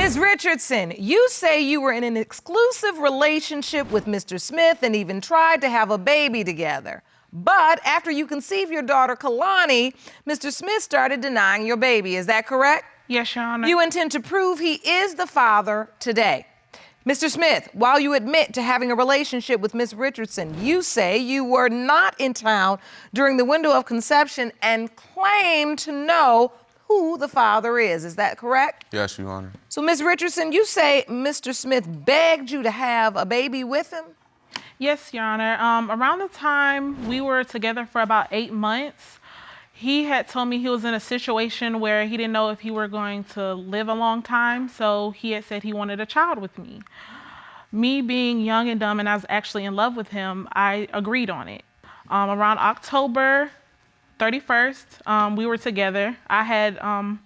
Ms. Richardson, you say you were in an exclusive relationship with Mr. Smith and even tried to have a baby together. But after you conceived your daughter, Kalani, Mr. Smith started denying your baby. Is that correct? Yes, Your Honor. You intend to prove he is the father today. Mr. Smith, while you admit to having a relationship with Ms. Richardson, you say you were not in town during the window of conception and claim to know who the father is. Is that correct? Yes, Your Honor. So, Ms. Richardson, you say Mr. Smith begged you to have a baby with him? Yes, Your Honor. Around the time we were together for about 8 months, he had told me he was in a situation where he didn't know if he were going to live a long time, so he had said he wanted a child with me. Me being young and dumb, and I was actually in love with him, I agreed on it. Around October 31st, we were together. I had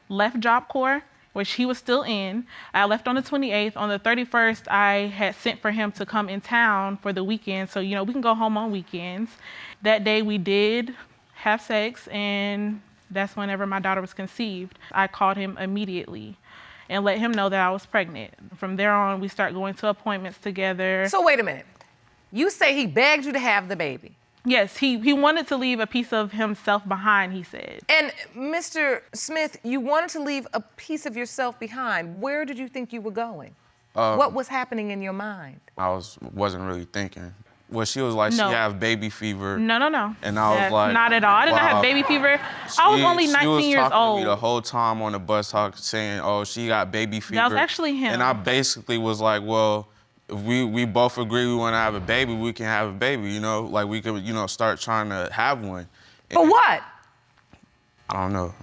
left Job Corps, which he was still in. I left on the 28th. On the 31st, I had sent for him to come in town for the weekend, so, we can go home on weekends. That day we did have sex, and that's whenever my daughter was conceived. I called him immediately and let him know that I was pregnant. From there on, we start going to appointments together. So wait a minute. You say he begged you to have the baby? Yes, he wanted to leave a piece of himself behind, he said. And Mr. Smith, you wanted to leave a piece of yourself behind. Where did you think you were going? What was happening in your mind? I wasn't really thinking. Well, she was like, No. she have baby fever. No. And I was like, not at all. I did not have baby fever. I was only 19 years She was talking old. to me the whole time on the bus, saying, oh, she got baby fever. That was actually him. And I basically was like, well, if we both agree we want to have a baby, we can have a baby, Like, we could, start trying to have one. For what? I don't know.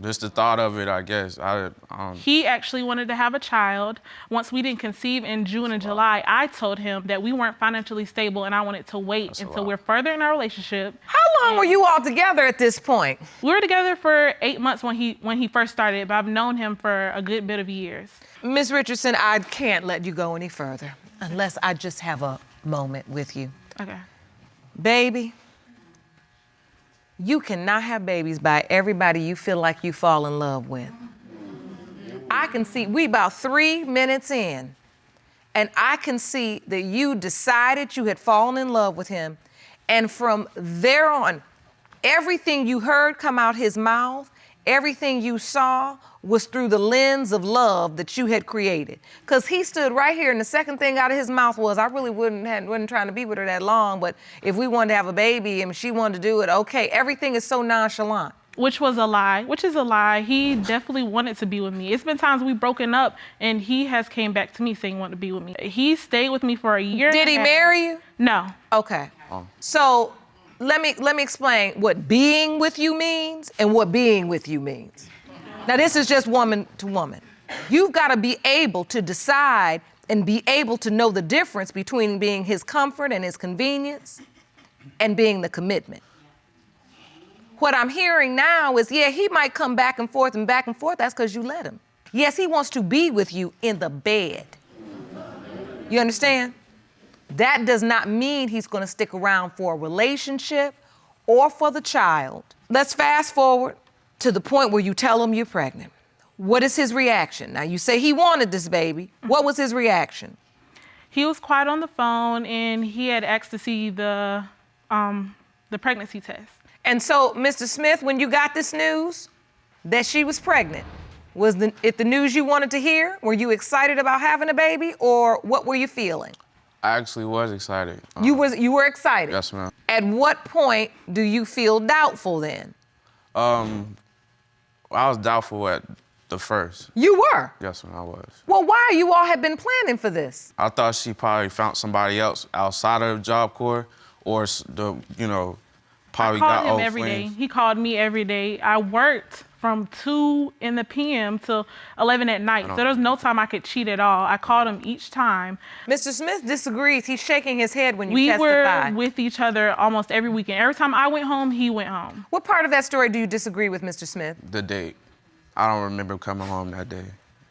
Just the thought of it, I guess. I don't. He actually wanted to have a child. Once we didn't conceive in June and July, I told him that we weren't financially stable and I wanted to wait until we're further in our relationship. How long were you all together at this point? We were together for 8 months when he first started, but I've known him for a good bit of years. Ms. Richardson, I can't let you go any further unless I just have a moment with you. Okay. Baby, you cannot have babies by everybody you feel like you fall in love with. I can see, we about 3 minutes in, and I can see that you decided you had fallen in love with him, and from there on, everything you heard come out his mouth, everything you saw was through the lens of love that you had created. Because he stood right here, and the second thing out of his mouth was, I really wasn't trying to be with her that long, but if we wanted to have a baby and she wanted to do it, okay. Everything is so nonchalant. Which is a lie. He definitely wanted to be with me. It's been times we've broken up, and he has came back to me saying he wanted to be with me. He stayed with me for a year. Did he marry you? No. Okay. So let me explain what being with you means and what being with you means. Now, this is just woman to woman. You've got to be able to decide and be able to know the difference between being his comfort and his convenience and being the commitment. What I'm hearing now is, yeah, he might come back and forth. That's because you let him. Yes, he wants to be with you in the bed. You understand? That does not mean he's going to stick around for a relationship or for the child. Let's fast forward to the point where you tell him you're pregnant. What is his reaction? Now, you say he wanted this baby. What was his reaction? He was quiet on the phone, and he had asked to see the pregnancy test. And so, Mr. Smith, when you got this news that she was pregnant, was it the news you wanted to hear? Were you excited about having a baby, or what were you feeling? I actually was excited. You were excited? Yes, ma'am. At what point do you feel doubtful then? I was doubtful at the first. You were? Yes, ma'am, I was. Well, why you all had been planning for this? I thought she probably found somebody else outside of Job Corps, or probably got old I called him every day. friends. He called me every day. I worked from 2 in the p.m. till 11 at night. So there was no time I could cheat at all. I called him each time. Mr. Smith disagrees. He's shaking his head when you testify. We were with each other almost every weekend. Every time I went home, he went home. What part of that story do you disagree with, Mr. Smith? The date. I don't remember coming home that day.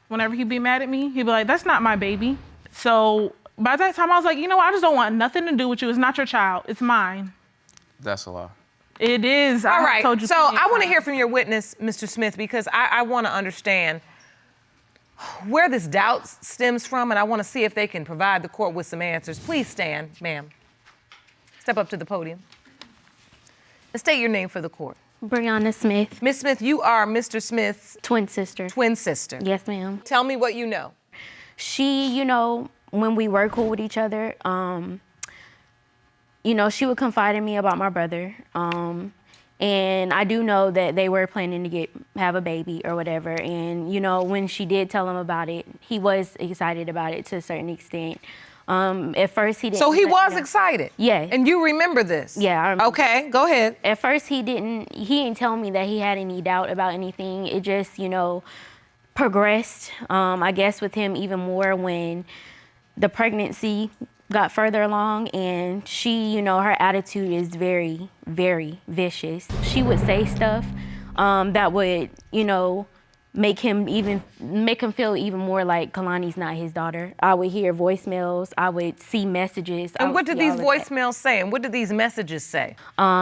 Whenever he'd be mad at me, he'd be like, that's not my baby. So by that time, I was like, you know what? I just don't want nothing to do with you. It's not your child. It's mine. That's a lie. It is. All right. Told you So I want to hear from your witness, Mr. Smith, because I want to understand where this doubt stems from, and I want to see if they can provide the court with some answers. Please stand, ma'am. Step up to the podium. And state your name for the court. Brianna Smith. Miss Smith, you are Mr. Smith's Twin sister. twin sister. Yes, ma'am. Tell me what you know. She, when we were cool with each other, she would confide in me about my brother. And I do know that they were planning to have a baby or whatever. And, when she did tell him about it, he was excited about it to a certain extent. At first he didn't. So he was excited? Yeah. And you remember this? Yeah, I remember. Okay, go ahead. At first he didn't tell me that he had any doubt about anything. It just, progressed, I guess, with him even more when the pregnancy got further along, and she, her attitude is very, very vicious. She would say stuff that would, make him feel even more like Kalani's not his daughter. I would hear voicemails, I would see messages. And what did these voicemails say? And what did these messages say?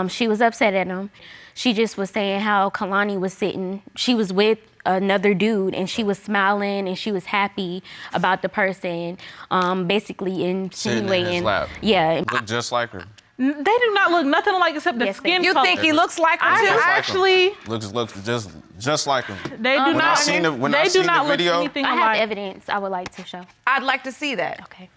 She was upset at him. She just was saying how Kalani was sitting. She was with another dude, and she was smiling and she was happy about the person, basically insinuating. Sitting in his lap. Yeah. Look just like her. They do not look nothing alike except the Yes, skin You color. think he looks like her? I too? actually, Looks just like him. they do When I not. seen the- when I they seen do the not look video- anything I have alike. evidence I would like to show. I'd like to see that. Okay.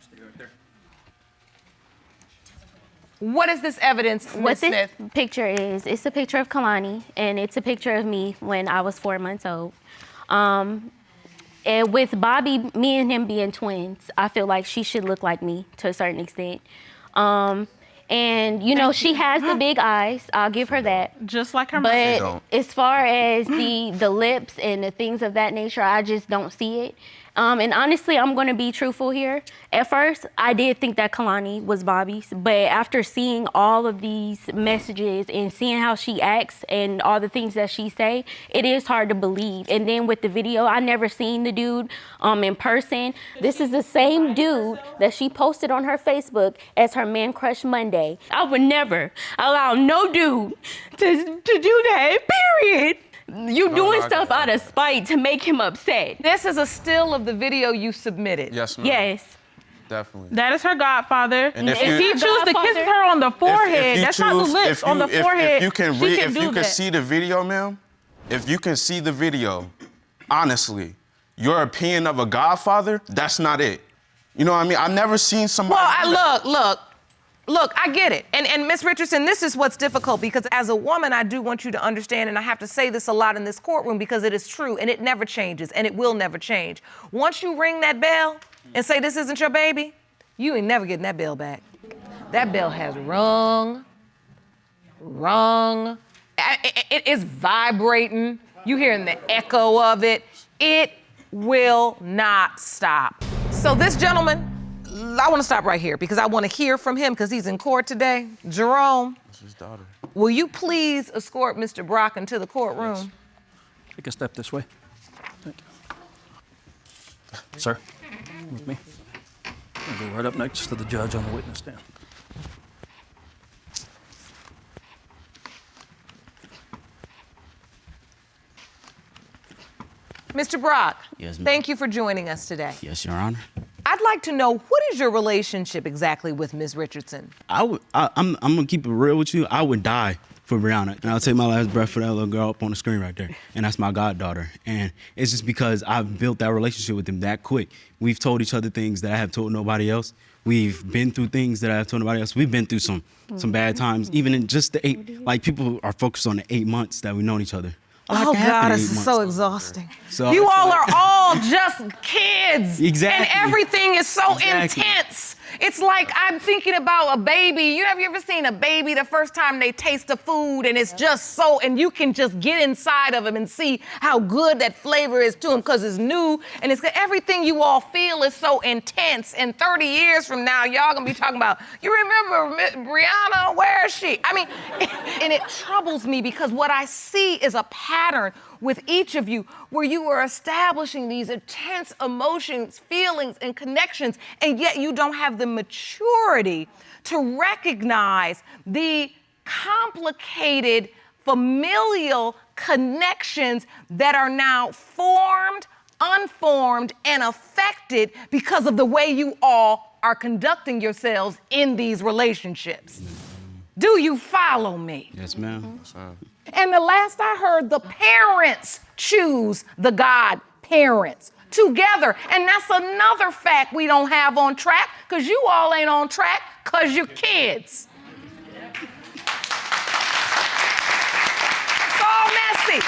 What is this evidence, What Ms. this Smith? picture is, it's a picture of Kalani, and it's a picture of me when I was 4 months old. And with Bobby, me and him being twins, I feel like she should look like me to a certain extent. And she has the big eyes. I'll give her that. Just like her mother. But as far as the lips and the things of that nature, I just don't see it. And honestly, I'm going to be truthful here. At first, I did think that Kalani was Bobby's, but after seeing all of these messages and seeing how she acts and all the things that she say, it is hard to believe. And then with the video, I never seen the dude in person. This is the same dude that she posted on her Facebook as her Man Crush Monday. I would never allow no dude to do that, period. You doing stuff out of spite to make him upset. This is a still of the video you submitted. Yes, ma'am. Yes. Definitely. That is her godfather. And if if you- he chooses to kiss her on the forehead, that's not the lips, on the forehead. If you can she can if do you can that. see the video, ma'am, if you can see the video, honestly, your opinion of a godfather, that's not it. You know what I mean? I've never seen somebody. Well, look, I get it. And Ms. Richardson, this is what's difficult, because as a woman, I do want you to understand, and I have to say this a lot in this courtroom because it is true and it never changes and it will never change. Once you ring that bell and say this isn't your baby, you ain't never getting that bell back. That bell has rung. It is vibrating. You hearing the echo of it. It will not stop. So this gentleman, I want to stop right here because I want to hear from him because he's in court today. Jerome, That's his daughter. will you please escort Mr. Brock into the courtroom? Take a step this way. Thank you. Sir, with me. I'll go right up next to the judge on the witness stand. Mr. Brock, Yes, ma'am. thank you for joining us today. Yes, Your Honor. I'd like to know, what is your relationship exactly with Ms. Richardson? I'm gonna keep it real with you. I would die for Brianna, and I'll take my last breath for that little girl up on the screen right there, and that's my goddaughter. And it's just because I've built that relationship with him that quick. We've told each other things that I have told nobody else. We've been through things that I have told nobody else. We've been through some bad times, even in just the 8. Like, people are focused on the 8 months that we've known each other. A lot Oh happened God, in this 8 is so months. exhausting. So You it's all like- are all just kids. Exactly. And everything is so Exactly. intense. It's like I'm thinking about a baby. Have you ever seen a baby the first time they taste the food and it's just so, and you can just get inside of them and see how good that flavor is to them because it's new and it's everything you all feel is so intense. And 30 years from now, y'all gonna be talking about, you remember Brianna, where is she? I mean, and it troubles me because what I see is a pattern with each of you where you are establishing these intense emotions, feelings, and connections, and yet you don't have the maturity to recognize the complicated familial connections that are now formed, unformed, and affected because of the way you all are conducting yourselves in these relationships. Do you follow me? Yes, ma'am. And the last I heard, the parents choose the godparents together. And that's another fact we don't have on track, because you all ain't on track because you're kids. It's all messy.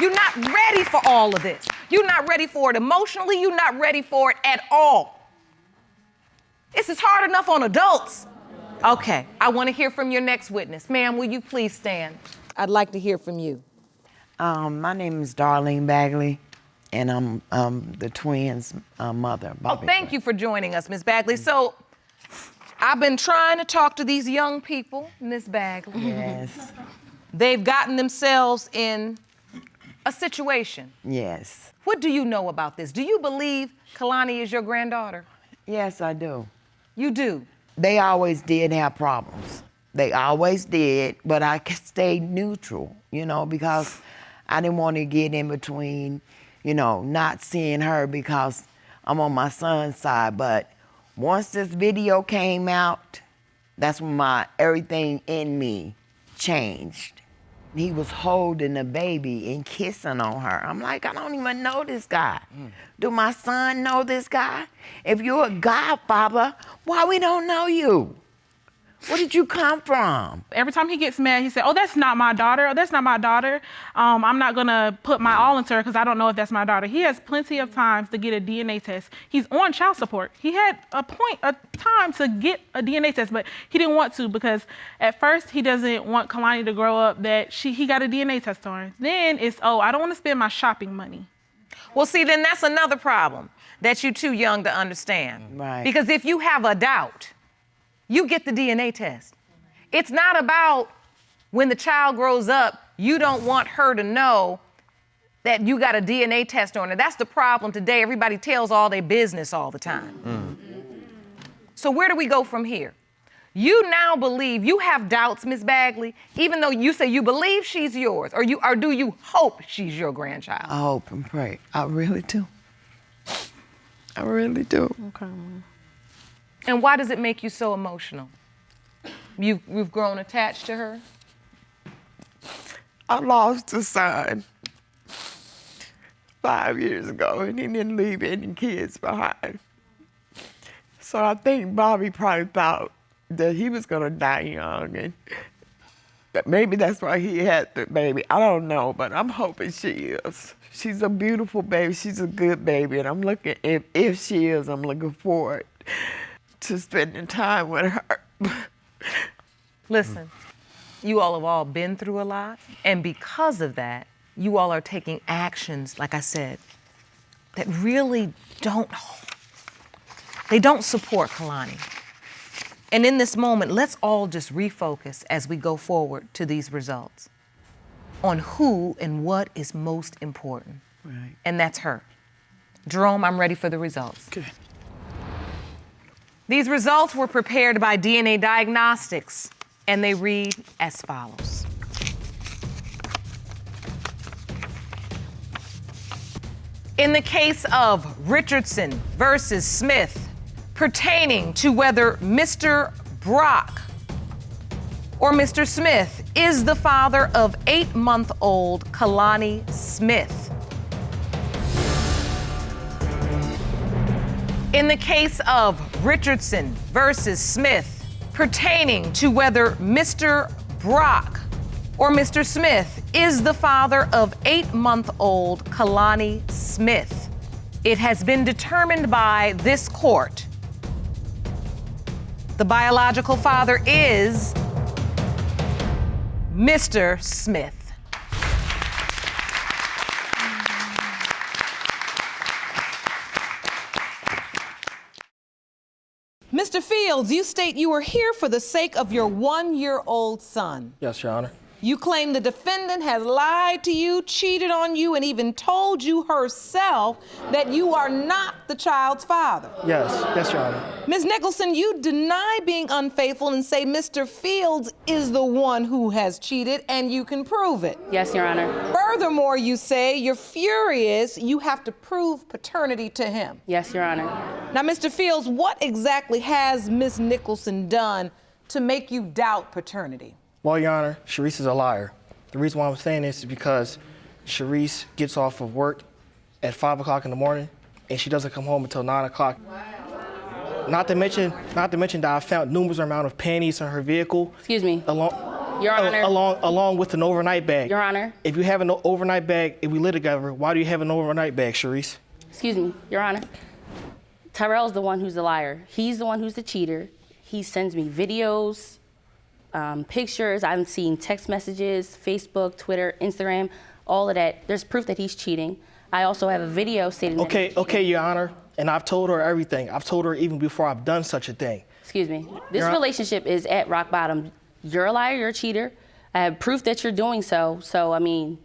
You're not ready for all of this. You're not ready for it emotionally. You're not ready for it at all. This is hard enough on adults. Okay, I want to hear from your next witness. Ma'am, will you please stand? I'd like to hear from you. My name is Darlene Bagley, and I'm the twins' mother. Oh, thank you for joining us, Ms. Bagley. So, I've been trying to talk to these young people, Ms. Bagley. Yes. They've gotten themselves in a situation. Yes. What do you know about this? Do you believe Kalani is your granddaughter? Yes, I do. You do? They always did have problems. They always did, but I stayed neutral, because I didn't want to get in between, not seeing her because I'm on my son's side. But once this video came out, that's when everything in me changed. He was holding the baby and kissing on her. I'm like, I don't even know this guy. Do my son know this guy? If you're a godfather, why we don't know you? Where did you come from? Every time he gets mad, he said, oh, that's not my daughter. Oh, that's not my daughter. I'm not going to put my all into her because I don't know if that's my daughter. He has plenty of times to get a DNA test. He's on child support. He had a time to get a DNA test, but he didn't want to because at first he doesn't want Kalani to grow up that he got a DNA test on her. Then it's, oh, I don't want to spend my shopping money. Well, see, then that's another problem that you're too young to understand. Right. Because if you have a doubt, you get the DNA test. It's not about when the child grows up, you don't want her to know that you got a DNA test on her. That's the problem today. Everybody tells all their business all the time. So where do we go from here? You now believe, you have doubts, Ms. Bagley, even though you say you believe she's yours, or do you hope she's your grandchild? I hope and pray. I really do. I really do. Okay. And why does it make you so emotional? You've grown attached to her? I lost a son 5 years ago, and he didn't leave any kids behind. So I think Bobby probably thought that he was gonna die young, and that maybe that's why he had the baby. I don't know, but I'm hoping she is. She's a beautiful baby. She's a good baby, and I'm looking, if she is, I'm looking forward to spending time with her. Listen, you all have all been through a lot, and because of that, you all are taking actions, like I said, that really don't support Kalani. And in this moment, let's all just refocus as we go forward to these results on who and what is most important. Right. And that's her. Jerome, I'm ready for the results. Okay. These results were prepared by DNA Diagnostics, and they read as follows. In the case of Richardson versus Smith, pertaining to whether Mr. Brock or Mr. Smith is the father of 8-month-old Kalani Smith. In the case of Richardson versus Smith, pertaining to whether Mr. Brock or Mr. Smith is the father of 8-month-old Kalani Smith, it has been determined by this court the biological father is Mr. Smith. Mr. Fields, you state you were here for the sake of your 1-year-old son. Yes, Your Honor. You claim the defendant has lied to you, cheated on you, and even told you herself that you are not the child's father. Yes, Your Honor. Ms. Nichelson, you deny being unfaithful and say Mr. Fields is the one who has cheated and you can prove it. Yes, Your Honor. Furthermore, you say you're furious you have to prove paternity to him. Yes, Your Honor. Now, Mr. Fields, what exactly has Ms. Nichelson done to make you doubt paternity? Well, Your Honor, Sharice is a liar. The reason why I'm saying this is because Sharice gets off of work at 5 o'clock in the morning, and she doesn't come home until 9 o'clock. Wow. Not to mention that I found numerous amount of panties in her vehicle. Excuse me. Your Honor. Along with an overnight bag. Your Honor. If you have an overnight bag, if we live together, why do you have an overnight bag, Sharice? Excuse me, Your Honor. Tyrell's the one who's the liar. He's the one who's the cheater. He sends me videos, pictures. I've seen text messages, Facebook, Twitter, Instagram, all of that. There's proof that he's cheating. I also have a video stating that he's cheating. Okay, Your Honor. And I've told her everything. I've told her even before I've done such a thing. Excuse me. This relationship is at rock bottom. You're a liar, you're a cheater. I have proof that you're doing so. So, I mean.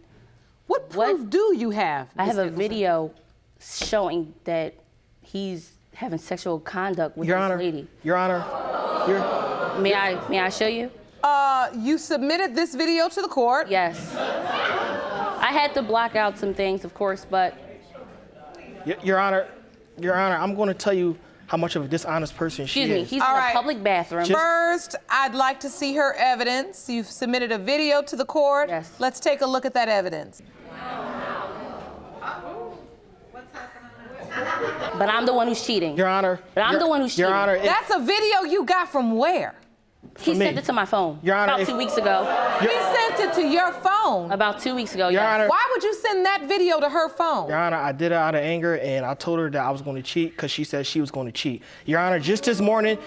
What proof do you have? I have a video showing that he's having sexual conduct with this lady. Your Honor, May I show you? You submitted this video to the court. Yes. I had to block out some things, of course, but. Your Honor, I'm going to tell you how much of a dishonest person she is. Excuse me, he's in a public bathroom. First, I'd like to see her evidence. You've submitted a video to the court. Yes. Let's take a look at that evidence. But I'm the one who's cheating. Your Honor. But I'm the one who's cheating. Your Honor. That's a video you got from where? He sent it to my phone. Your Honor, about 2 weeks ago. He sent it to your phone? About 2 weeks ago, Your Honor. Why would you send that video to her phone? Your Honor, I did it out of anger, and I told her that I was going to cheat because she said she was going to cheat. Your Honor, just this morning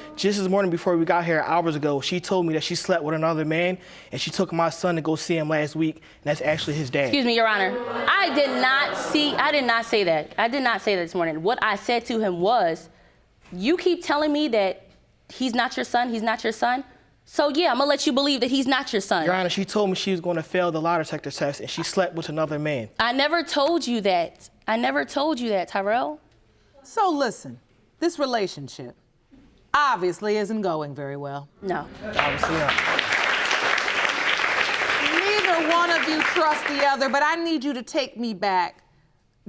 before we got here hours ago, she told me that she slept with another man, and she took my son to go see him last week, and that's actually his dad. Excuse me, Your Honor. I did not say that. I did not say that this morning. What I said to him was, you keep telling me that he's not your son, so yeah, I'm gonna let you believe that he's not your son. Your Honor, she told me she was going to fail the lie detector test, and she slept with another man. I never told you that. Tyrell. So listen, this relationship obviously isn't going very well. No. Obviously not. Neither one of you trust the other, but I need you to take me back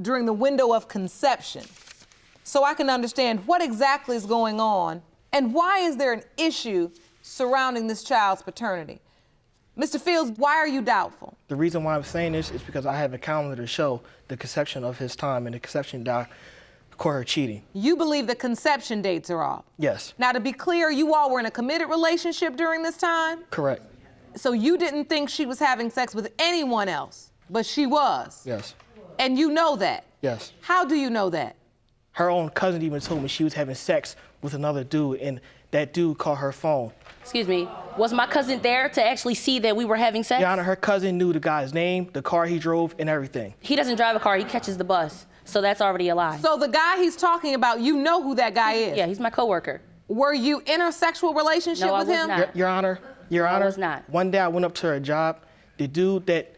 during the window of conception so I can understand what exactly is going on and why is there an issue surrounding this child's paternity. Mr. Fields, why are you doubtful? The reason why I'm saying this is because I have a calendar to show the conception of his time and the conception that I caught her cheating. You believe the conception dates are off? Yes. Now, to be clear, you all were in a committed relationship during this time? Correct. So you didn't think she was having sex with anyone else, but she was? Yes. And you know that? Yes. How do you know that? Her own cousin even told me she was having sex with another dude, and that dude called her phone. Excuse me, was my cousin there to actually see that we were having sex? Your Honor, her cousin knew the guy's name, the car he drove, and everything. He doesn't drive a car, he catches the bus. So that's already a lie. So the guy he's talking about, you know who that guy is? Yeah, he's my coworker. Were you in a sexual relationship with him? No, I was not. Your Honor, I was not. One day I went up to her job. The dude that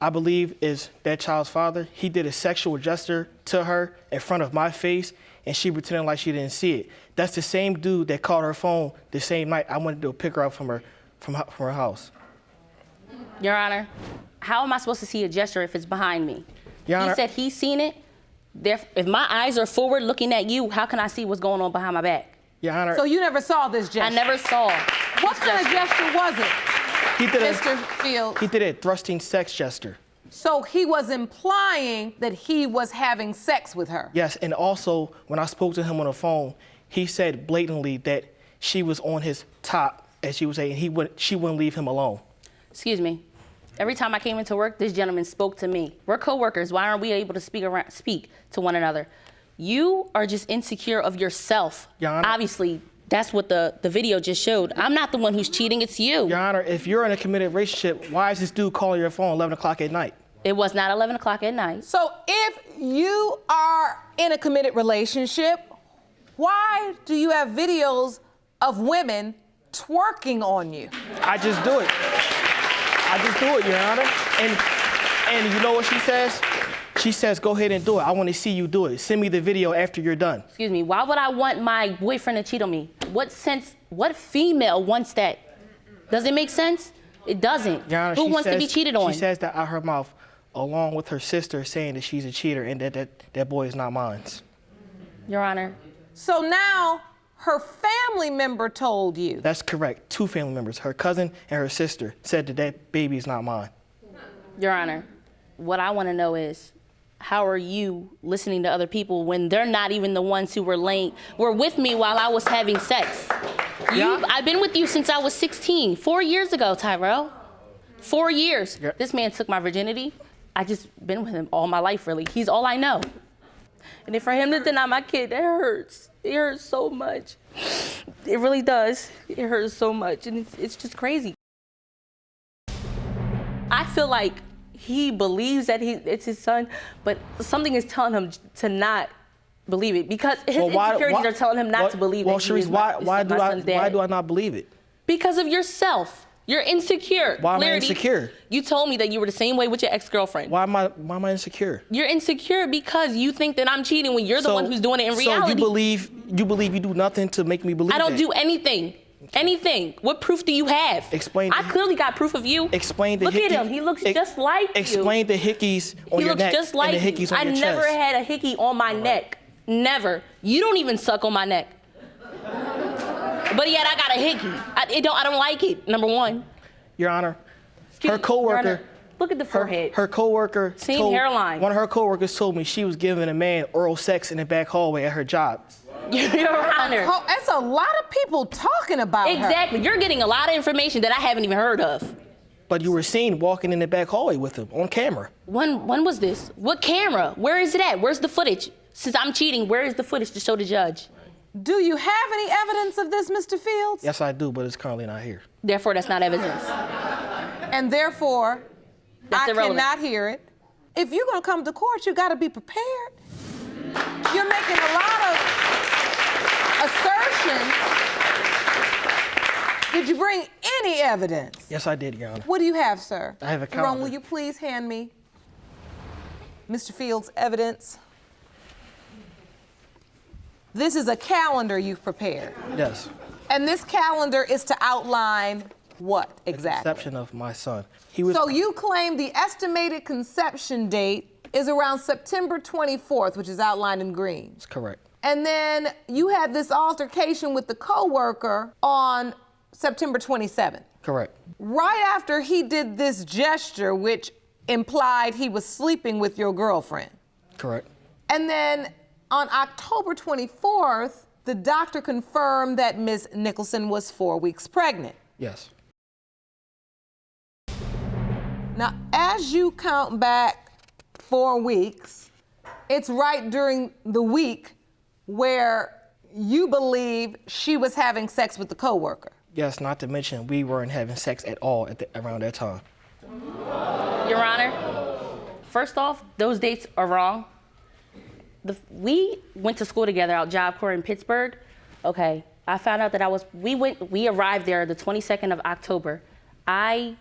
I believe is that child's father, he did a sexual gesture to her in front of my face, and she pretended like she didn't see it. That's the same dude that called her phone the same night I went to pick her up from her house. Your Honor, how am I supposed to see a gesture if it's behind me? Your Honor, he said he's seen it. If my eyes are forward looking at you, how can I see what's going on behind my back? Your Honor. So you never saw this gesture? I never saw. What kind of gesture was it, Mr. Fields? He did a thrusting sex gesture. So he was implying that he was having sex with her? Yes, and also when I spoke to him on the phone, he said blatantly that she was on his top, as she was saying, she wouldn't leave him alone. Excuse me. Every time I came into work, this gentleman spoke to me. We're coworkers. Why aren't we able to speak to one another? You are just insecure of yourself. Your Honor. Obviously, that's what the video just showed. I'm not the one who's cheating, it's you. Your Honor, if you're in a committed relationship, why is this dude calling your phone 11 o'clock at night? It was not 11 o'clock at night. So if you are in a committed relationship, why do you have videos of women twerking on you? I just do it. I just do it, Your Honor. And you know what she says? She says, go ahead and do it. I want to see you do it. Send me the video after you're done. Excuse me, why would I want my boyfriend to cheat on me? What female wants that? Does it make sense? It doesn't. Your Honor, Who wants to be cheated on? She says that out her mouth, along with her sister saying that she's a cheater and that boy is not mine. Your Honor. So now her family member told you. That's correct. 2 family members, her cousin and her sister, said that baby is not mine. Your Honor, what I want to know is, how are you listening to other people when they're not even the ones who were with me while I was having sex? I've been with you since I was 16, 4 years ago, Tyrell. 4 years. Yeah. This man took my virginity. I just been with him all my life, really. He's all I know. And then for him to deny my kid, that hurts. It hurts so much. It really does. It hurts so much, and it's just crazy. I feel like he believes that it's his son, but something is telling him to not believe it because his insecurities are telling him not to believe it. Well, Sharice, why do I not believe it? Because of yourself. You're insecure. Why am I insecure? You told me that you were the same way with your ex-girlfriend. Why am I insecure? You're insecure because you think that I'm cheating when you're the one who's doing it in reality. So you believe you do nothing to make me believe I don't that? do anything. Anything. What proof do you have? Explain. I clearly got proof of you. Explain the Look at him. He looks just like you. Explain the hickeys on your neck Just like and the hickeys on your chest. I never had a hickey on my neck. Never. You don't even suck on my neck. But yet I got a hickey. I don't like it, number one. Your Honor, Excuse her me, coworker. Your Honor, look at the forehead. Her coworker. Same hairline. One of her coworkers told me she was giving a man oral sex in the back hallway at her job. Your Honor. That's a lot of people talking about her. Exactly. You're getting a lot of information that I haven't even heard of. But you were seen walking in the back hallway with him on camera. When was this? What camera? Where is it at? Where's the footage? Since I'm cheating, where is the footage to show the judge? Do you have any evidence of this, Mr. Fields? Yes, I do, but it's currently not here. Therefore, that's not evidence. And therefore, That's I irrelevant. cannot hear it. If you're going to come to court, you got to be prepared. You're making a lot of assertions. Did you bring any evidence? Yes, I did, Your Honor. What do you have, sir? I have a Ron, calendar. will you please hand me Mr. Fields' evidence? This is a calendar you've prepared. Yes. And this calendar is to outline what exactly? Conception of my son. He was. So you claim the estimated conception date is around September 24th, which is outlined in green. That's correct. And then you had this altercation with the coworker on September 27th. Correct. Right after he did this gesture, which implied he was sleeping with your girlfriend. Correct. And then on October 24th, the doctor confirmed that Ms. Nichelson was 4 weeks pregnant. Yes. Now, as you count back 4 weeks, it's right during the week where you believe she was having sex with the coworker. Yes, not to mention we weren't having sex at all around that time. Your Honor, first off, those dates are wrong. We went to school together out Job Corps in Pittsburgh. Okay, I found out that we arrived there the 22nd of October. I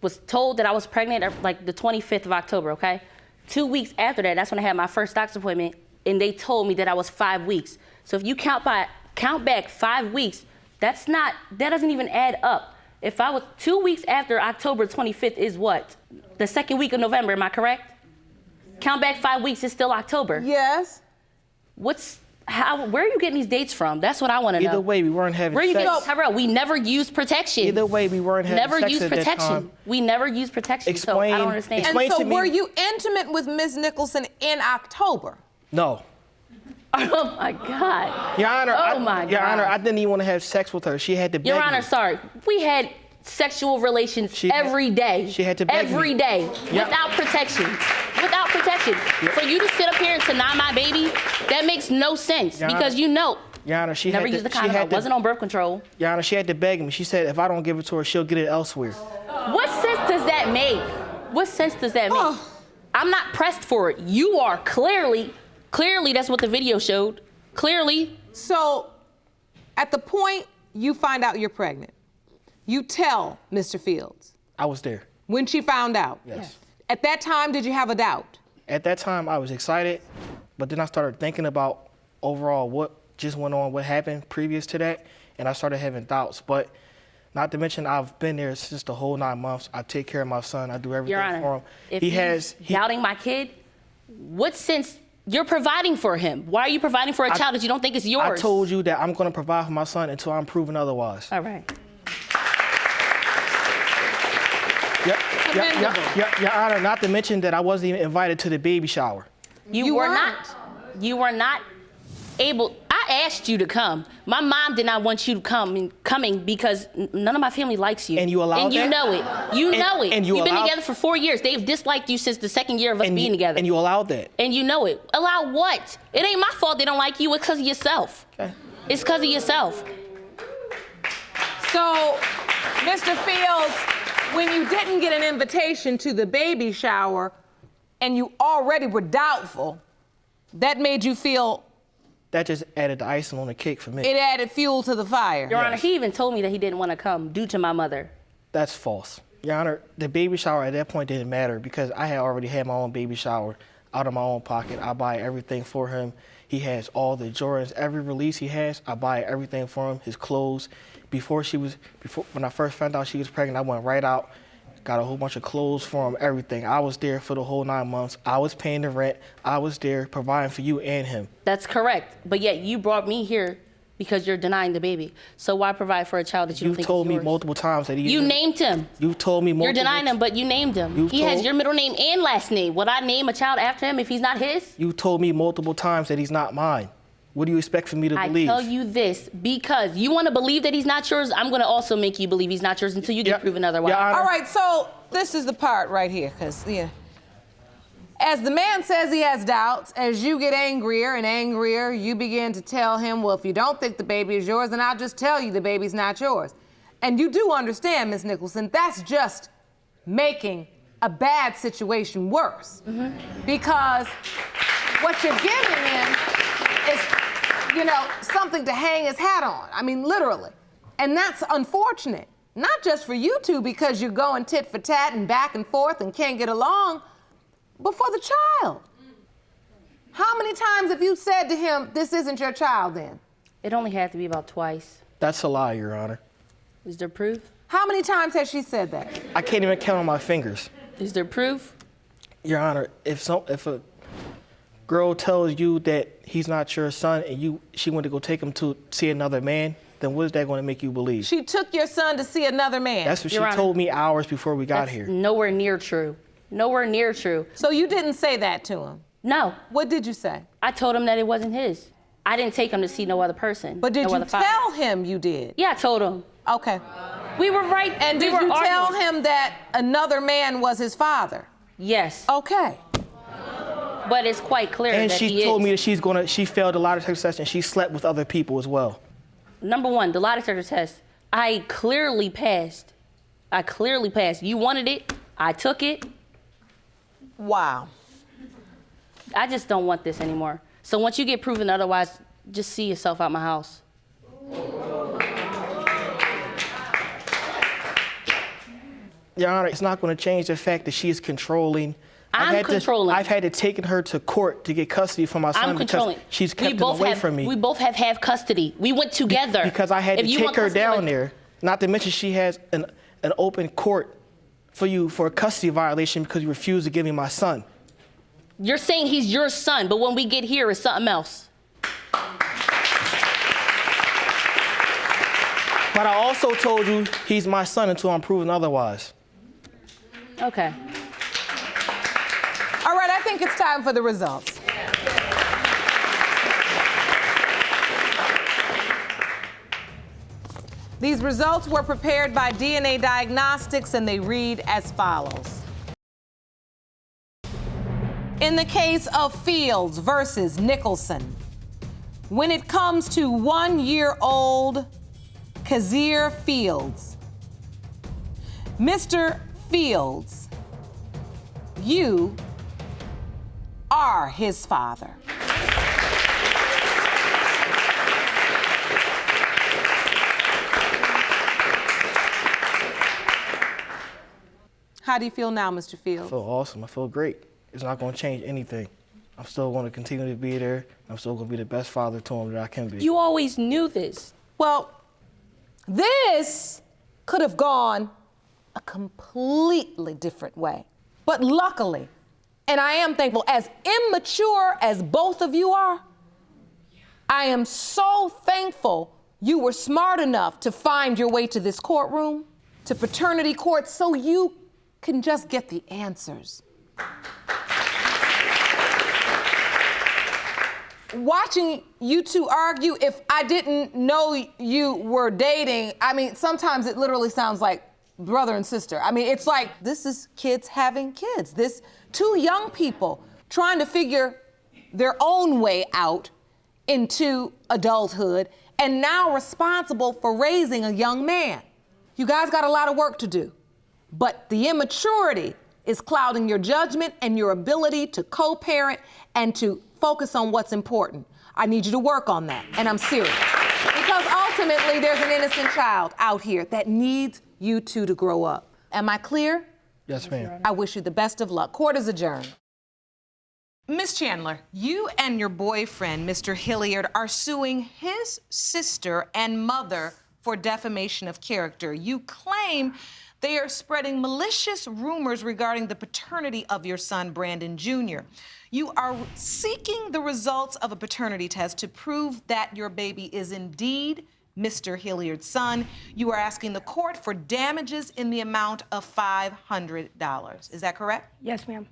was told that I was pregnant like the 25th of October, okay? 2 weeks after that, that's when I had my first doctor's appointment, and they told me that I was 5 weeks. So if you count back 5 weeks, that doesn't even add up. If I was 2 weeks after October 25th is what? The second week of November, am I correct? Count back 5 weeks, it's still October. Yes. Where are you getting these dates from? That's what I want to know. Either way, we weren't having Where are you sex. getting, Tyrell, we never used protection. Either way, we weren't having Never sex used at that protection. time. We never used protection, so I don't understand. Explain And so to me. were you intimate with Ms. Nichelson in October? No. Oh my God. Your Honor, Oh my Your Honor, God. I didn't even want to have sex with her. She had to beg Your me. Honor, sorry. We had sexual relations every day. She had to beg me. Every day. Yeah. Without protection. Without protection. For you to sit up here and deny my baby, that makes no sense. Your Because Honor, you know, Your Honor, she never had used the to, condom. I wasn't on birth control. Your Honor, she had to beg me. She said if I don't give it to her, she'll get it elsewhere. What sense does that make? What sense does that make? I'm not pressed for it. You are clearly that's what the video showed. Clearly. So at the point you find out you're pregnant, you tell Mr. Fields. I was there. When she found out? Yes. At that time, did you have a doubt? At that time, I was excited, but then I started thinking about overall what just went on, what happened previous to that, and I started having doubts. But not to mention, I've been there since the whole 9 months. I take care of my son. I do everything Your Honor, for him. if he's doubting my kid, what sense you're providing for him? Why are you providing for a child that you don't think is yours? I told you that I'm going to provide for my son until I'm proven otherwise. All right. Your Honor, not to mention that I wasn't even invited to the baby shower. You were not. You were not able. I asked you to come. My mom did not want you to coming because none of my family likes you. And you allowed And you that? know it. You know it. and you You've been allowed- together for 4 years. They've disliked you since the second year of us being together. And you allowed that. And you know it. Allow what? It ain't my fault they don't like you. It's because of yourself. Okay. It's because of yourself. So, Mr. Fields, when you didn't get an invitation to the baby shower and you already were doubtful, that made you feel That just added the icing on the cake for me. it added fuel to the fire. Your Honor, he even told me that he didn't want to come due to my mother. That's false. Your Honor, the baby shower at that point didn't matter because I had already had my own baby shower out of my own pocket. I buy everything for him. He has all the Jordans, every release he has, I buy everything for him, his clothes. When I first found out she was pregnant, I went right out, got a whole bunch of clothes for him, everything. I was there for the whole 9 months. I was paying the rent. I was there providing for you and him. That's correct. But yet you brought me here because you're denying the baby. So why provide for a child that you don't think is yours? You told me multiple times that he You named him. You told me multiple You're denying him, but you named him. He has your middle name and last name. Would I name a child after him if he's not his? You told me multiple times that he's not mine. What do you expect for me to believe? I tell you this because you want to believe that he's not yours. I'm going to also make you believe he's not yours until you get proven otherwise. All right, so this is the part right here, because, as the man says he has doubts, as you get angrier and angrier, you begin to tell him, well, if you don't think the baby is yours, then I'll just tell you the baby's not yours. And you do understand, Ms. Nichelson, that's just making a bad situation worse. Because what you're giving him is, something to hang his hat on. I mean, literally. And that's unfortunate. Not just for you two because you're going tit for tat and back and forth and can't get along, but for the child. How many times have you said to him, this isn't your child then? It only had to be about twice. That's a lie, Your Honor. Is there proof? How many times has she said that? I can't even count on my fingers. Is there proof? Your Honor, if a girl tells you that he's not your son and she went to go take him to see another man, then what is that going to make you believe? She took your son to see another man. That's what Your she Honor, told me hours before we got here. Nowhere near true. Nowhere near true. So you didn't say that to him? No. What did you say? I told him that it wasn't his. I didn't take him to see no other person. But did no you other father. tell him you did? Yeah, I told him. Okay. We were right. And we did were you arguing. tell him that another man was his father? Yes. Okay. But it's quite clear And that she he told is. me that she failed a lie detector test and she slept with other people as well. Number one, the lie detector test. I clearly passed. You wanted it. I took it. Wow. I just don't want this anymore. So once you get proven otherwise, just see yourself out my house. Your Honor, it's not going to change the fact that she is controlling. I'm controlling. I've had to take her to court to get custody for my son I'm controlling. because she's kept him away from me. We both have half custody. We went together. Because I had to take her down there. Not to mention she has an open court for you for a custody violation because you refused to give me my son. You're saying he's your son, but when we get here, it's something else. But I also told you he's my son until I'm proven otherwise. Okay. All right, I think it's time for the results. These results were prepared by DNA Diagnostics and they read as follows. In the case of Fields versus Nichelson, when it comes to 1-year-old Kazir Fields, Mr. Fields, you are his father. How do you feel now, Mr. I Fields? feel awesome. I feel great. It's not going to change anything. I'm still going to continue to be there. I'm still going to be the best father to him that I can be. You always knew this. Well, this could have gone a completely different way. But luckily, and I am thankful, as immature as both of you are, I am so thankful you were smart enough to find your way to this courtroom, to paternity court, so you can just get the answers. Watching you two argue, if I didn't know you were dating, I mean, sometimes it literally sounds like brother and sister. I mean, it's like this is kids having kids. This two young people trying to figure their own way out into adulthood and now responsible for raising a young man. You guys got a lot of work to do, but the immaturity is clouding your judgment and your ability to co-parent and to focus on what's important. I need you to work on that, and I'm serious. Because ultimately, there's an innocent child out here that needs you two to grow up. Am I clear? Yes, ma'am. I wish you the best of luck. Court is adjourned. Miss Chandler, you and your boyfriend, Mr. Hilliard, are suing his sister and mother for defamation of character. You claim they are spreading malicious rumors regarding the paternity of your son, Brandon Jr. You are seeking the results of a paternity test to prove that your baby is indeed Mr. Hilliard's son. You are asking the court for damages in the amount of $500. Is that correct? Yes, ma'am.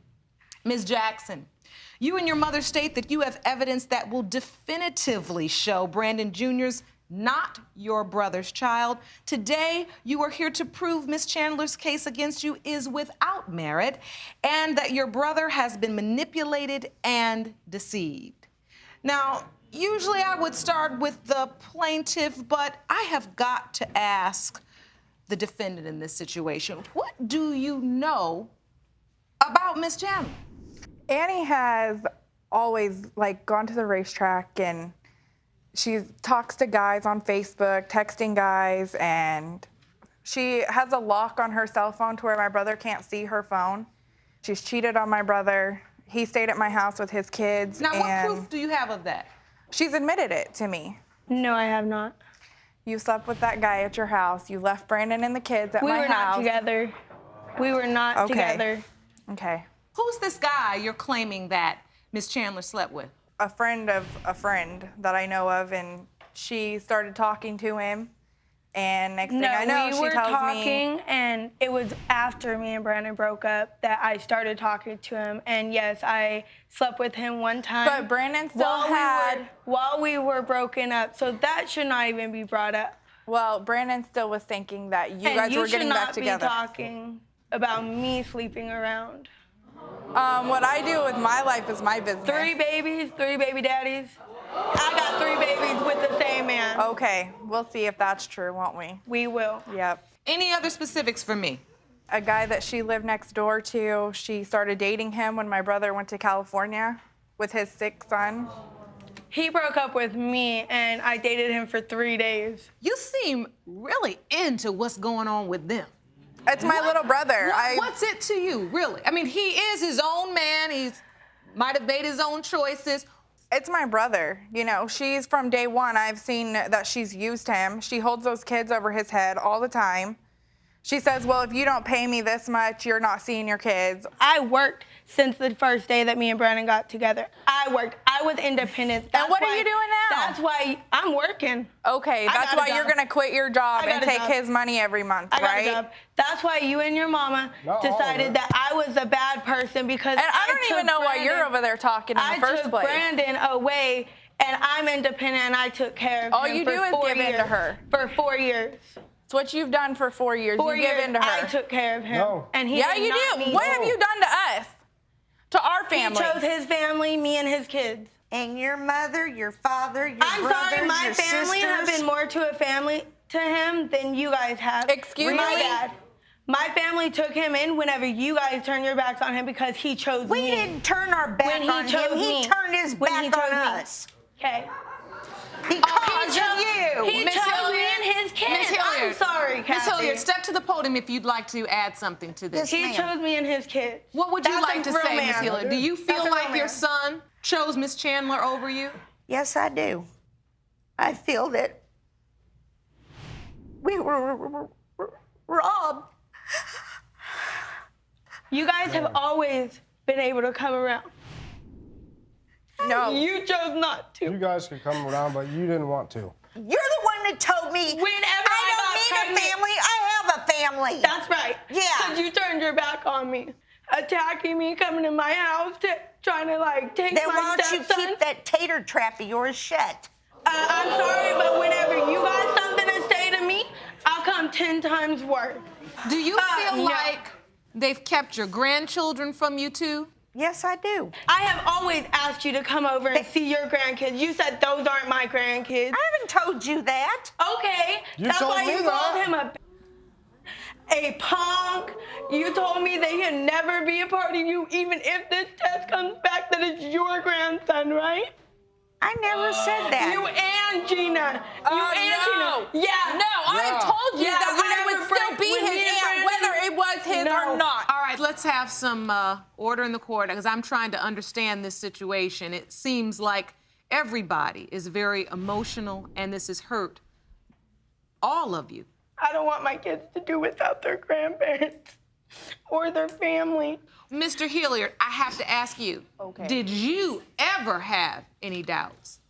Ms. Jackson, you and your mother state that you have evidence that will definitively show Brandon Jr.'s not your brother's child. Today, you are here to prove Ms. Chandler's case against you is without merit and that your brother has been manipulated and deceived. Now, usually I would start with the plaintiff, but I have got to ask the defendant in this situation. What do you know about Ms. Chandler? Annie has always gone to the racetrack, and she talks to guys on Facebook, texting guys, and she has a lock on her cell phone to where my brother can't see her phone. She's cheated on my brother. He stayed at my house with his kids. Now, what proof do you have of that? She's admitted it to me. No, I have not. You slept with that guy at your house. You left Brandon and the kids at my house. We were not together. We were not together. Okay. Who's this guy you're claiming that Ms. Chandler slept with? A friend of a friend that I know of, and she started talking to him, and next thing I know, we she were tells talking, me. and it was after me and Brandon broke up that I started talking to him, and yes, I slept with him one time. But Brandon still while we were broken up, so that should not even be brought up. Well, Brandon still was thinking that you guys were getting back together. You should not be talking about me sleeping around. What I do with my life is my business. 3 babies, 3 baby daddies. I got 3 babies with the same man. Okay, we'll see if that's true, won't we? We will. Yep. Any other specifics for me? A guy that she lived next door to, she started dating him when my brother went to California with his 6th son. He broke up with me, and I dated him for 3 days. You seem really into what's going on with them. It's my little brother. What's it to you, really? I mean, he is his own man. He might have made his own choices. It's my brother. You know, she's from day one. I've seen that she's used him. She holds those kids over his head all the time. She says, well, if you don't pay me this much, you're not seeing your kids. I worked since the first day that me and Brandon got together. I worked. I was independent. And what are you doing now? That's why I'm working. Okay, that's why you're going to quit your job and take his money every month, right? I got a job. That's why you and your mama decided that I was a bad person because and I don't even know why you're over there talking in the first place. I took Brandon away, and I'm independent, and I took care of him. All you do is give in to her. For 4 years. It's what you've done for 4 years. You give in to her. I took care of him. No. And he yeah, did you not do. need What have you done to us? To our family? He chose his family, me and his kids. And your mother, your father, your I'm brothers, sorry, my your family have sisters. been more to a family to him than you guys have. Excuse My me? dad. My family took him in whenever you guys turned your backs on him because he chose me. We didn't turn our back When he on chose him. He me. turned his When back he chose on me. us. Okay. Because of you. He chose me and his kids. Miss I'm Hilliard. sorry. sorry, Ms. Kathy. Hilliard, step to the podium if you'd like to add something to this. He chose me and his kids. What would you That's like a to real say, Ms. man. Hilliard? Do you That's feel a real like your man. son chose Ms. Chandler over you? Yes, I do. I feel that we were robbed. You guys have always been able to come around. No. You chose not to. You guys could come around, but you didn't want to. You're the one that told me Whenever I don't need a family. I have a family. That's right. Yeah. Because you turned your back on me, attacking me, coming to my house, trying to like take Then my why don't you stepson. keep that tater trap of yours shut? I'm sorry, but whenever you got something to say to me, I'll come 10 times worse. Do you feel no. like they've kept your grandchildren from you too? Yes, I do. I have always asked you to come over and see your grandkids. You said those aren't my grandkids. I haven't told you that. Okay, You that's told why me you that. called him a punk. You told me that he'd never be a part of you, even if this test comes back that it's your grandson, right? I never said that. You and Gina. You and no. Gina. Yeah. No, I have told you Yeah, that I would whenever still be when me his and aunt, Brandon- whether it was his No. or not. All right, let's have some order in the court because I'm trying to understand this situation. It seems like everybody is very emotional and this has hurt all of you. I don't want my kids to do without their grandparents or their family. Mr. Hilliard, I have to ask you, did you ever have any doubts?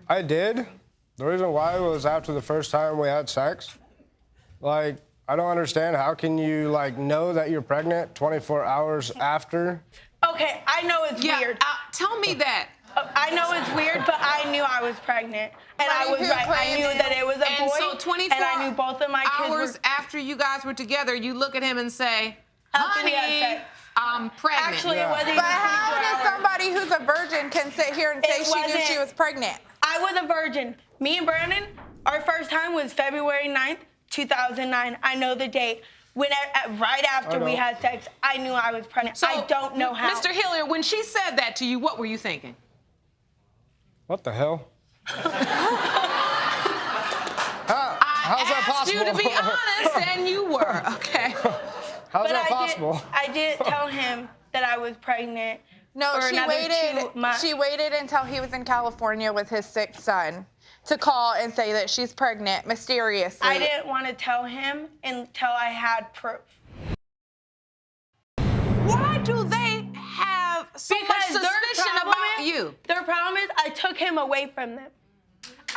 I did. The reason why was after the first time we had sex. Like, I don't understand. How can you, like, know that you're pregnant 24 hours after? Okay, I know it's weird. Tell me that. I know it's weird, but I knew I was pregnant. And I was right. I knew that it was a And boy. so 24 and I knew both of my kids hours were... after you guys were together, you look at him and say, After we had honey, sex. I'm pregnant. Actually, it wasn't But even how 24 does hours. somebody who's a virgin can sit here and say It she knew wasn't- she was pregnant? I was a virgin. Me and Brandon, our first time was February 9th, 2009. I know the date. Right after we had sex, I knew I was pregnant. So, I don't know how. Mr. Hilliard, when she said that to you, what were you thinking? What the hell? How's that I asked possible? you to be honest, and you were, okay? How's But that possible? I didn't tell him that I was pregnant. No, for she another waited. 2 months. She waited until he was in California with his sick son to call and say that she's pregnant mysteriously. I didn't want to tell him until I had proof. Why do they have so much Because their suspicion problem about is- you? Their problem is I took him away from them.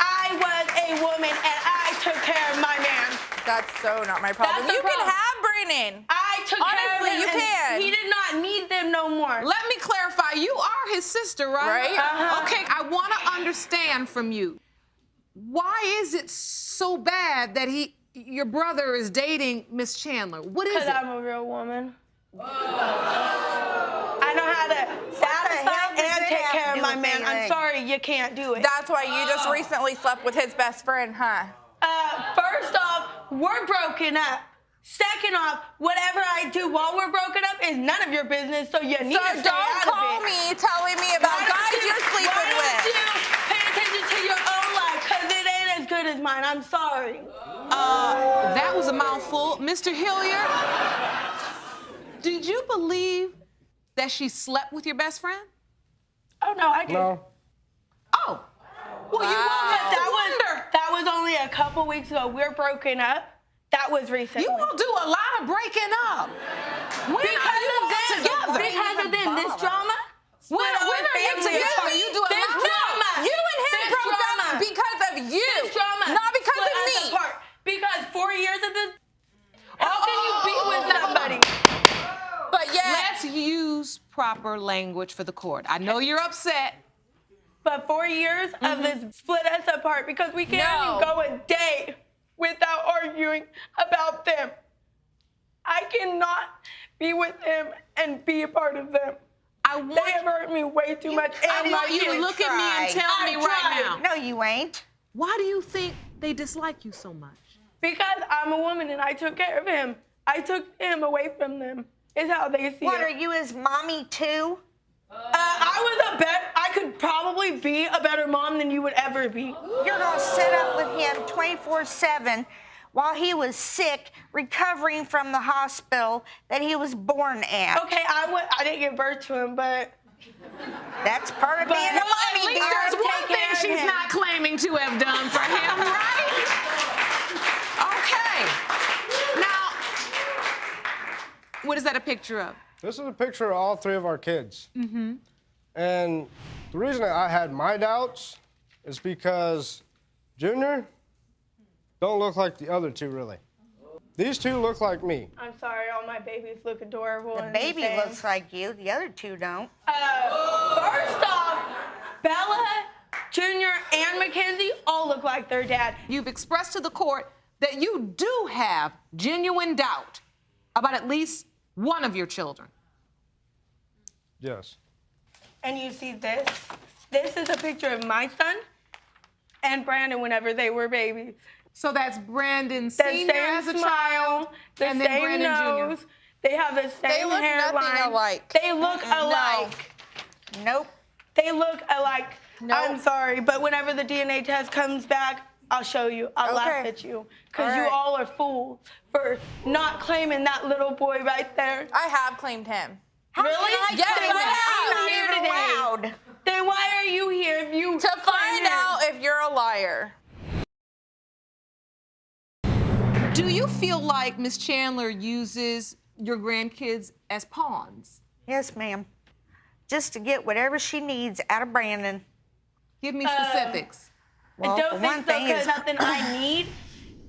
I was a woman and I took care of my man. That's so not my problem. That's the You can problem. have Brennan. I took care Honestly, of him. you and can. He did not need them no more. Let me clarify. You are his sister, right? Right. Uh-huh. Okay, I want to understand from you. Why is it so bad that your brother is dating Miss Chandler? What is Because it? I'm a real woman. I know how to hell satisfy does and it take have care to of do my with man. I'm anything? sorry, you can't do it. That's why you just recently slept with his best friend, huh? First off, we're broken up. Second off, whatever I do while we're broken up is none of your business, so you need So to stay don't out call of it. me telling me about Why don't guys you- you're sleeping why with. don't you pay attention to your own life, because it ain't as good as mine. I'm sorry. That was a mouthful. Mr. Hilliard, did you believe that she slept with your best friend? Oh, no, I didn't. No. Oh. Well, you won't have to wonder. That was only a couple weeks ago. We're broken up. That was recently. You all do a lot of breaking up. When are you all together? Because of them, this drama. When are you together? You do a This lot. drama. You and him This broke drama. up because of you, This drama. not because split of us me. apart. Because 4 years of this. How can you be with somebody? But yet, Let's use proper language for the court. I know you're upset. But 4 years of this split us apart because we can't No. even go a day without arguing about them. I cannot be with them and be a part of them. They have hurt me way too much. I and want my you to kids. look at me and tell I me right tried. now. No, you ain't. Why do you think they dislike you so much? Because I'm a woman and I took care of him. I took him away from them. Is how they see What, it. are you his mommy too? I could probably be a better mom than you would ever be. You're gonna sit up with him 24/7 while he was sick, recovering from the hospital that he was born at. Okay, I didn't give birth to him, but That's part of being a Well, at mommy, least dear. there's one Take thing care of she's him. not claiming to have done for him, right? Okay. Now, what is that a picture of? This is a picture of all 3 of our kids. Mm-hmm. And the reason I had my doubts is because Junior don't look like the other 2, really. These 2 look like me. I'm sorry, all my babies look adorable. The and baby same. looks like you. The other 2 don't. First off, Bella, Junior, and Mackenzie all look like their dad. You've expressed to the court that you do have genuine doubt about at least one of your children. Yes. And you see this? This is a picture of my son and Brandon whenever they were babies. So that's Brandon The Sr. same as a smile, child, the and then same Brandon nose. Jr. They have the same look hairline. nothing alike. They look alike. Nope. They look alike. Nope. I'm sorry, but whenever the DNA test comes back, I'll show you. I'll laugh Okay. at you. Because you All right. all are fools for not claiming that little boy right there. I have claimed him. Really? Yes, Then I why have. are you here Not even today? allowed. Then why are you here if you To claim find him? out if you're a liar. Do you feel like Miss Chandler uses your grandkids as pawns? Yes, ma'am. Just to get whatever she needs out of Brandon. Give me specifics. Well, I don't for one think so, thing because is, nothing I need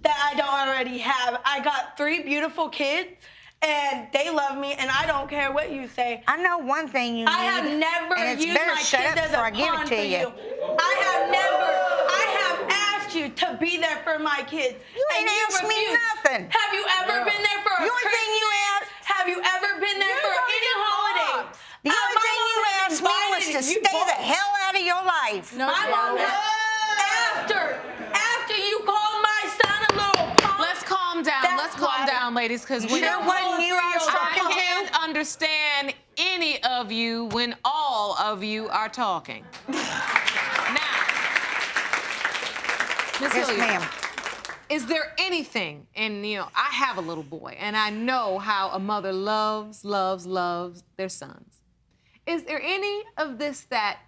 that I don't already have. I got 3 beautiful kids, and they love me, and I don't care what you say. I know one thing you need. I have never and it's used better my shut kids up as before a I give pawn it for to you. you. I have asked you to be there for my kids. You ain't and asked me refused. nothing. Have you ever been there for a The only thing you Christmas? asked- Have you ever been there for any holiday? The only My thing mom you has asked me was to invited you stay both. the hell out of your life. No, My mom after you called my son a little punk. Let's calm down. That's Let's calm why. down, ladies, because You know what you I was I talking to? can't understand any of you when all of you are talking. Now, Miss Yes, Hilliard, ma'am. is there anything, and I have a little boy, and I know how a mother loves their sons. Is there any of this that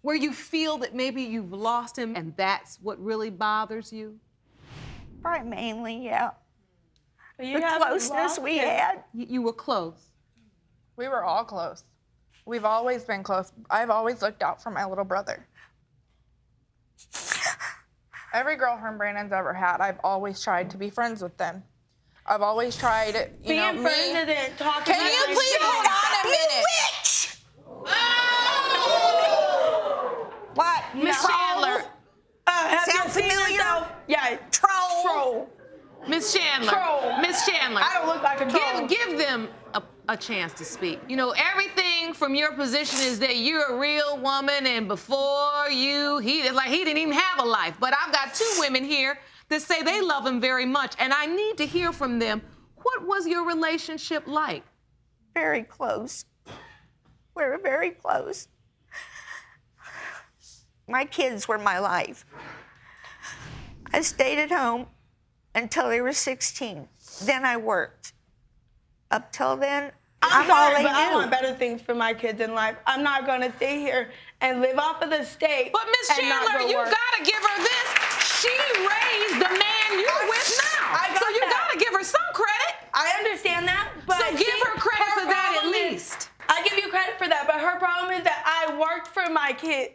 where you feel that maybe you've lost him and that's what really bothers you? Probably mainly, yeah. You The haven't closeness lost we it. had. You were close. We were all close. We've always been close. I've always looked out for my little brother. Every girlfriend Brandon's ever had, I've always tried to be friends with them. I've always tried, Being friends isn't talking. Can you please hold on a minute? Witch! What? Miss Troll? Chandler. Have Sound you seen familiar? yourself? Yeah. Troll. Troll. Miss Chandler. Troll. Miss Chandler. I don't look like a troll. Give them a chance to speak. Everything from your position is that you're a real woman, and before you, he didn't even have a life. But I've got 2 women here that say they love him very much, and I need to hear from them. What was your relationship like? Very close. We were very close. My kids were my life. I stayed at home until they were 16. Then I worked. Up till then, I'm all sorry, they but I want knew. better things for my kids in life. I'm not going to stay here and live off of the state. But Miss and not Chandler, go you work. gotta give her this. She raised the man you're with now. I So got you that. gotta give her some credit. I understand that, but So give her credit for that at problem is- least. I give you credit for that, but her problem is that I worked for my kids.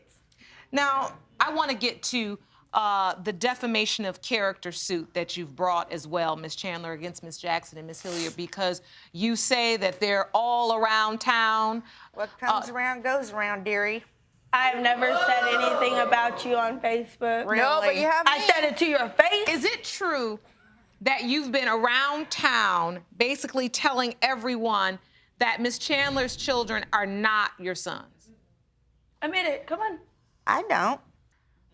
Now, I want to get to the defamation of character suit that you've brought as well, Miss Chandler, against Miss Jackson and Miss Hilliard, because you say that they're all around town. What comes around goes around, dearie. I've never said anything about you on Facebook. Really? No, but you have I me. said it to your face. Is it true that you've been around town basically telling everyone that Miss Chandler's children are not your sons? Admit it. Come on. I don't.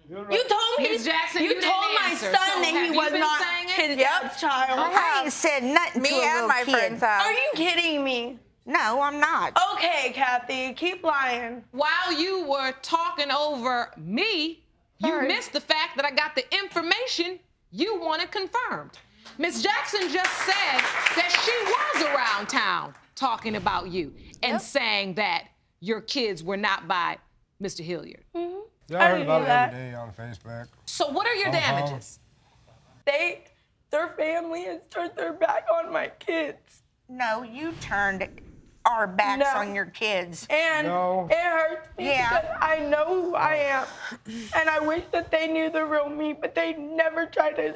You told me. Ms. Jackson, you told didn't my answer. son So that have he you was been not saying it? his dad's child. I ain't said nothing to Me a and little my kid. friends have. Are you kidding me? No, I'm not. Okay, Kathy, keep lying. While you were talking over me, you Sorry. missed the fact that I got the information you wanted confirmed. Miss Jackson just said that she was around town talking about you and saying that your kids were not by Mr. Hilliard. Yeah, I heard about it every day on Facebook. So what are your damages? Their family has turned their back on my kids. No, you turned our backs on your kids. And No. it hurts me because I know who I am. And I wish that they knew the real me, but they never tried to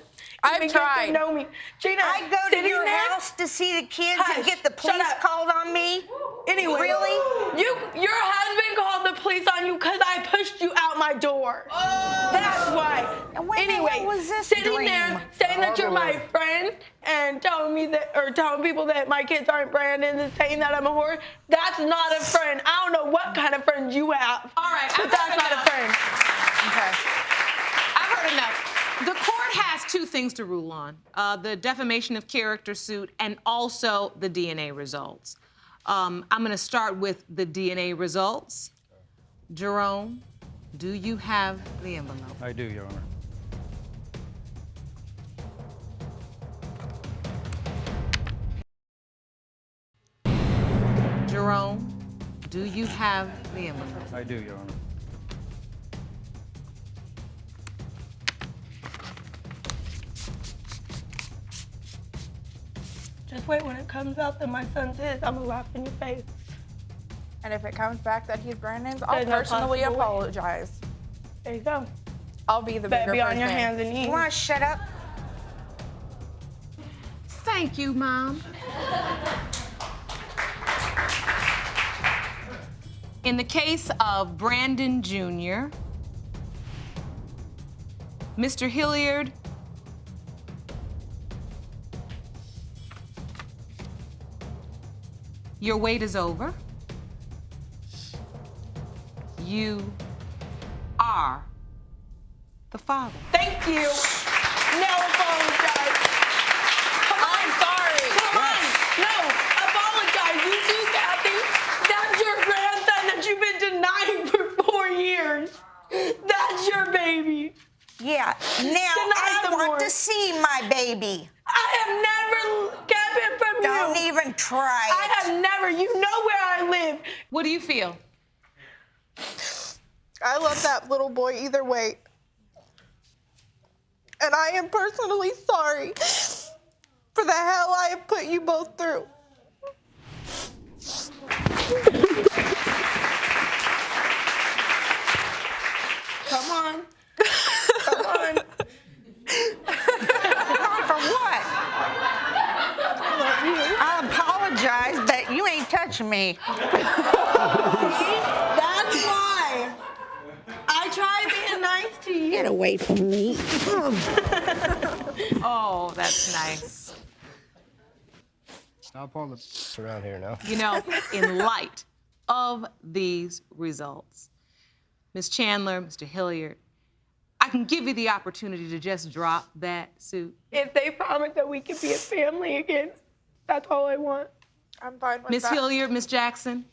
even get to know me. Gina, I go to your house to see the kids and get the police called on me? Anyway, Really? Your husband called the police on you because I pushed you out my door. That's why. And when the hell was this sitting dream? there saying that you're my friend and telling me that, or telling people that my kids aren't Brandon and saying that I'm a whore, that's not a friend. I don't know what kind of friends you have. All right, but that's not a friend. Okay. I've heard enough. The court has two things to rule on, the defamation of character suit and also the DNA results. I'm going to start with the DNA results. Jerome, do you have the envelope? I do, Your Honor. Jerome, do you have the envelope? I do, Your Honor. Just wait, when it comes out that my son's his, I'm gonna laugh in your face. And if it comes back that he's Brandon's, I'll There's no personally possible way. apologize. There you go. I'll be the Better bigger be on person. your hands and knees. You want to shut up? Thank you, Mom. In the case of Brandon Jr., Mr. Hilliard, your wait is over. You are the father. Thank you. Now apologize. Come on. I'm sorry. Come on. No, apologize. You too, Kathy. That's your grandson that you've been denying for 4 years. That's your baby. Yeah. Now I want to see my baby. I have never kept it from Don't you. even try it. I have never. You know where I live. What do you feel? I love that little boy either way. And I am personally sorry for the hell I have put you both through. Come on. Come on. For what? I apologize, but you ain't touching me. That's why. I tried being nice to you. Get away from me. Oh, that's nice. Stop all the around here now. You know, in light of these results, Ms. Chandler, Mr. Hilliard, I can give you the opportunity to just drop that suit. If they promise that we can be a family again, that's all I want. I'm fine with Ms. that. Hilliard, Ms. Jackson.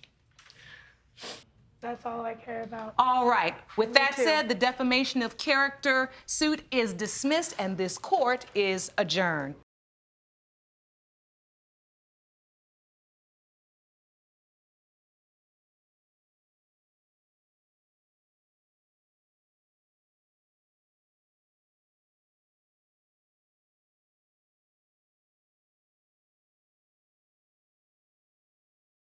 That's all I care about. All right. With that too. said, the defamation of character suit is dismissed and this court is adjourned.